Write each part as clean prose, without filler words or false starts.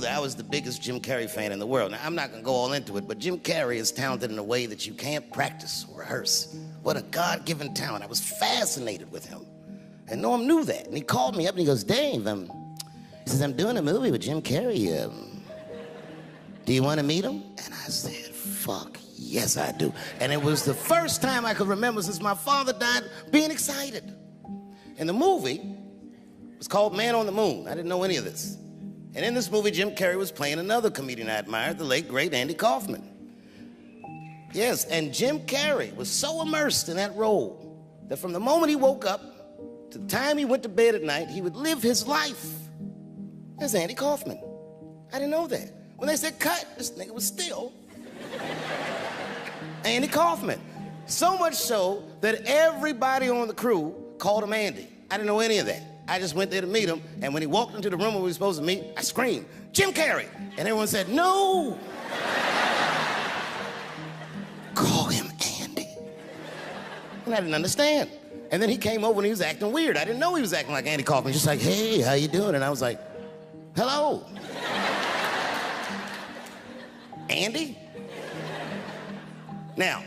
that I was the biggest Jim Carrey fan in the world. Now, I'm not gonna go all into it, but Jim Carrey is talented in a way that you can't practice or rehearse. What a God-given talent. I was fascinated with him. And Norm knew that. And he called me up and he goes, Dave, he says, I'm doing a movie with Jim Carrey. Do you want to meet him? And I said, fuck, yes, I do. And it was the first time I could remember since my father died being excited. And the movie was called Man on the Moon. I didn't know any of this. And in this movie, Jim Carrey was playing another comedian I admired, the late, great Andy Kaufman. Yes, and Jim Carrey was so immersed in that role that from the moment he woke up to the time he went to bed at night, he would live his life as Andy Kaufman. I didn't know that. When they said cut, this nigga was still Andy Kaufman. So much so that everybody on the crew called him Andy. I didn't know any of that. I just went there to meet him, and when he walked into the room where we were supposed to meet, I screamed, Jim Carrey! And everyone said, no! Call him Andy. And I didn't understand. And then he came over and he was acting weird. I didn't know he was acting like Andy Kaufman. Just like, hey, how you doing? And I was like, hello. Andy? Now,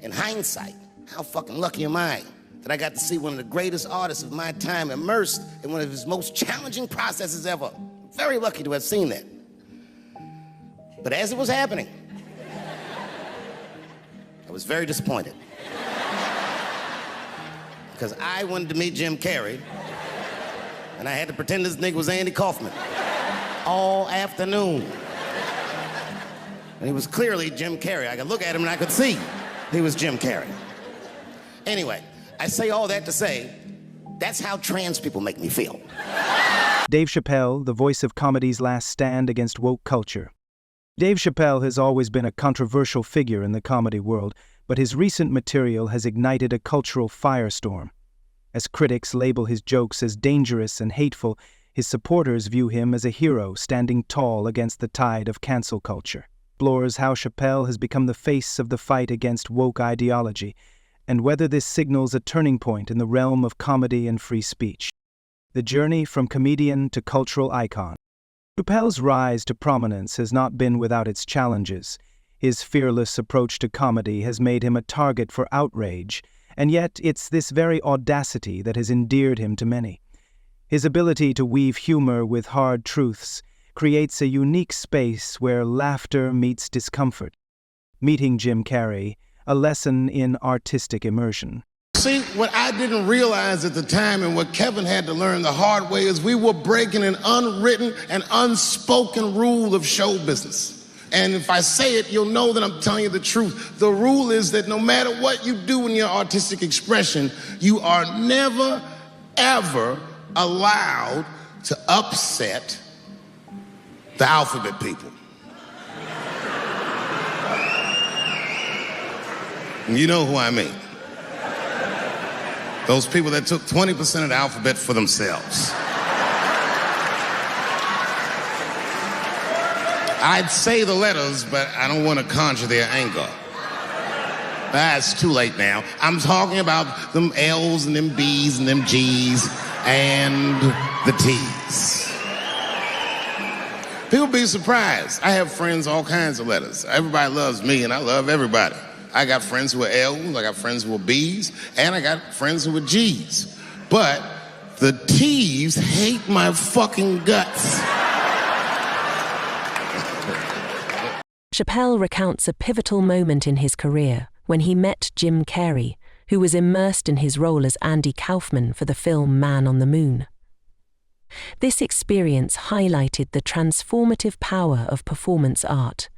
in hindsight, how fucking lucky am I that I got to see one of the greatest artists of my time immersed in one of his most challenging processes ever. Very lucky to have seen that. But as it was happening, I was very disappointed. Because I wanted to meet Jim Carrey, and I had to pretend this nigga was Andy Kaufman all afternoon. And he was clearly Jim Carrey. I could look at him and I could see he was Jim Carrey. Anyway, I say all that to say, that's how trans people make me feel. Dave Chappelle, the voice of comedy's last stand against woke culture. Dave Chappelle has always been a controversial figure in the comedy world, but his recent material has ignited a cultural firestorm. As critics label his jokes as dangerous and hateful, his supporters view him as a hero standing tall against the tide of cancel culture. Explores how Chappelle has become the face of the fight against woke ideology, and whether this signals a turning point in the realm of comedy and free speech. The journey from comedian to cultural icon. Chappelle's rise to prominence has not been without its challenges. His fearless approach to comedy has made him a target for outrage, and yet it's this very audacity that has endeared him to many. His ability to weave humor with hard truths creates a unique space where laughter meets discomfort. Meeting Jim Carrey, a lesson in artistic immersion. See, what I didn't realize at the time and what Kevin had to learn the hard way is we were breaking an unwritten and unspoken rule of show business. And if I say it, you'll know that I'm telling you the truth. The rule is that no matter what you do in your artistic expression, you are never, ever allowed to upset the alphabet people. You know who I mean. Those people that took 20% of the alphabet for themselves. I'd say the letters, but I don't want to conjure their anger. It's too late now. I'm talking about them L's and them B's and them G's and the T's. People be surprised. I have friends, all kinds of letters. Everybody loves me, and I love everybody. I got friends who are L's, I got friends who are B's, and I got friends who are G's. But the T's hate my fucking guts. Chappelle recounts a pivotal moment in his career when he met Jim Carrey, who was immersed in his role as Andy Kaufman for the film Man on the Moon. This experience highlighted the transformative power of performance art.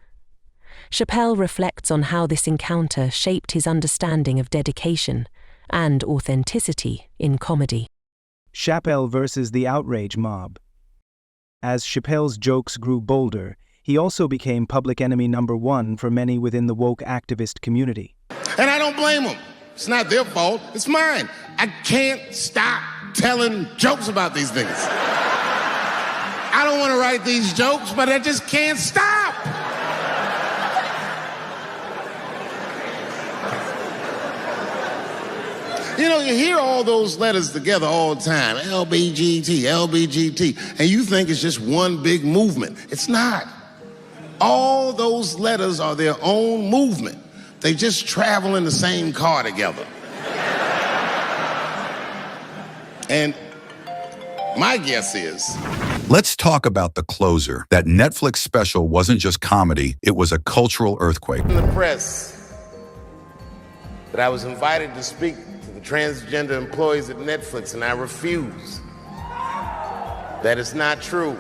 Chappelle reflects on how this encounter shaped his understanding of dedication and authenticity in comedy. Chappelle versus the outrage mob. As Chappelle's jokes grew bolder, he also became public enemy number one for many within the woke activist community. And I don't blame them. It's not their fault, it's mine. I can't stop telling jokes about these things. I don't want to write these jokes, but I just can't stop. You know, you hear all those letters together all the time, LBGT, LBGT, and you think it's just one big movement. It's not. All those letters are their own movement. They just travel in the same car together. And my guess is... Let's talk about The Closer. That Netflix special wasn't just comedy, it was a cultural earthquake. In the press that I was invited to speak to the transgender employees at Netflix, and I refused. That is not true.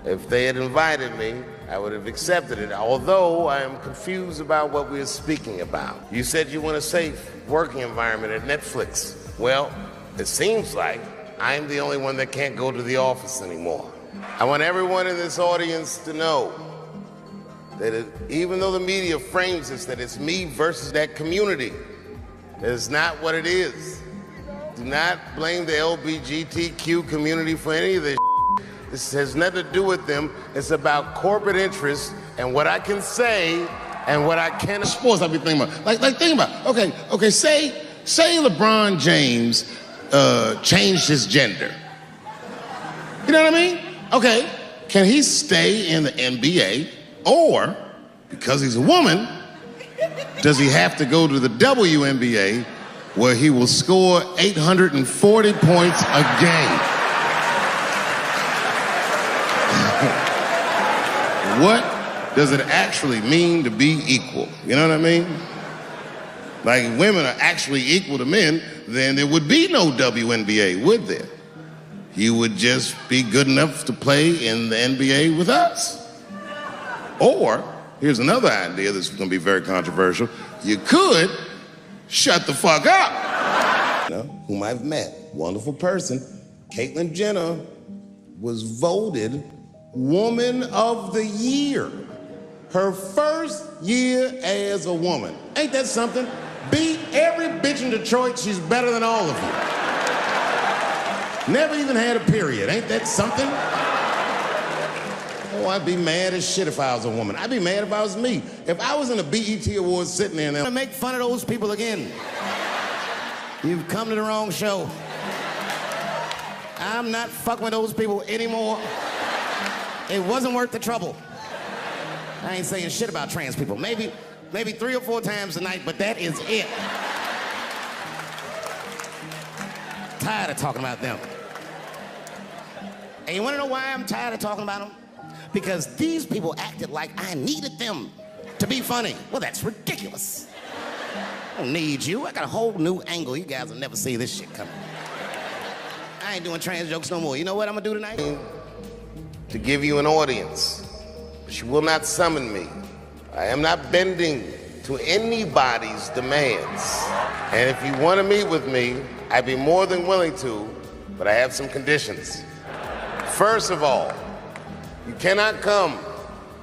If they had invited me, I would have accepted it, although I am confused about what we are speaking about. You said you want a safe working environment at Netflix. Well, it seems like I'm the only one that can't go to the office anymore. I want everyone in this audience to know that even though the media frames this, that it's me versus that community, that is not what it is. Do not blame the LGBTQ community for any of this. This has nothing to do with them. It's about corporate interests and what I can say and what I can't. Sports I've been thinking about. Like think about, okay, say LeBron James changed his gender. You know what I mean? Okay, can he stay in the NBA, or, because he's a woman, does he have to go to the WNBA where he will score 840 points a game? What does it actually mean to be equal? You know what I mean? Like, if women are actually equal to men, then there would be no WNBA, would there? You would just be good enough to play in the NBA with us. Or, here's another idea that's going to be very controversial. You could shut the fuck up. You know, whom I've met, wonderful person, Caitlyn Jenner was voted Woman of the Year. Her first year as a woman. Ain't that something? Beat every bitch in Detroit, she's better than all of you. Never even had a period, ain't that something? Oh, I'd be mad as shit if I was a woman. I'd be mad if I was me. If I was in a BET Awards sitting there and they're make fun of those people again. You've come to the wrong show. I'm not fucking with those people anymore. It wasn't worth the trouble. I ain't saying shit about trans people. Maybe 3 or 4 times a night, but that is it. Tired of talking about them. And you wanna know why I'm tired of talking about them? Because these people acted like I needed them to be funny. Well, that's ridiculous. I don't need you. I got a whole new angle. You guys will never see this shit coming. I ain't doing trans jokes no more. You know what I'm gonna do tonight? To give you an audience. But you will not summon me. I am not bending to anybody's demands. And if you want to meet with me, I'd be more than willing to, but I have some conditions. First of all, you cannot come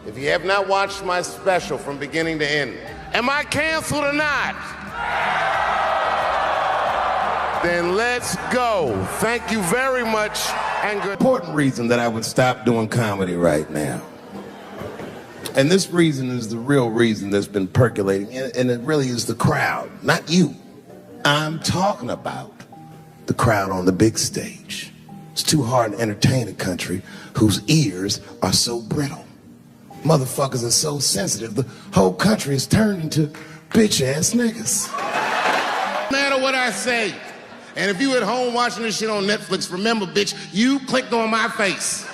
if you have not watched my special from beginning to end. Am I canceled or not? Then let's go. Thank you very much, and good. Important reason that I would stop doing comedy right now. And this reason is the real reason that's been percolating, and it really is the crowd, not you. I'm talking about the crowd on the big stage. It's too hard to entertain a country whose ears are so brittle. Motherfuckers are so sensitive, the whole country is turned into bitch-ass niggas. No matter what I say, and if you at home watching this shit on Netflix, remember, bitch, you clicked on my face.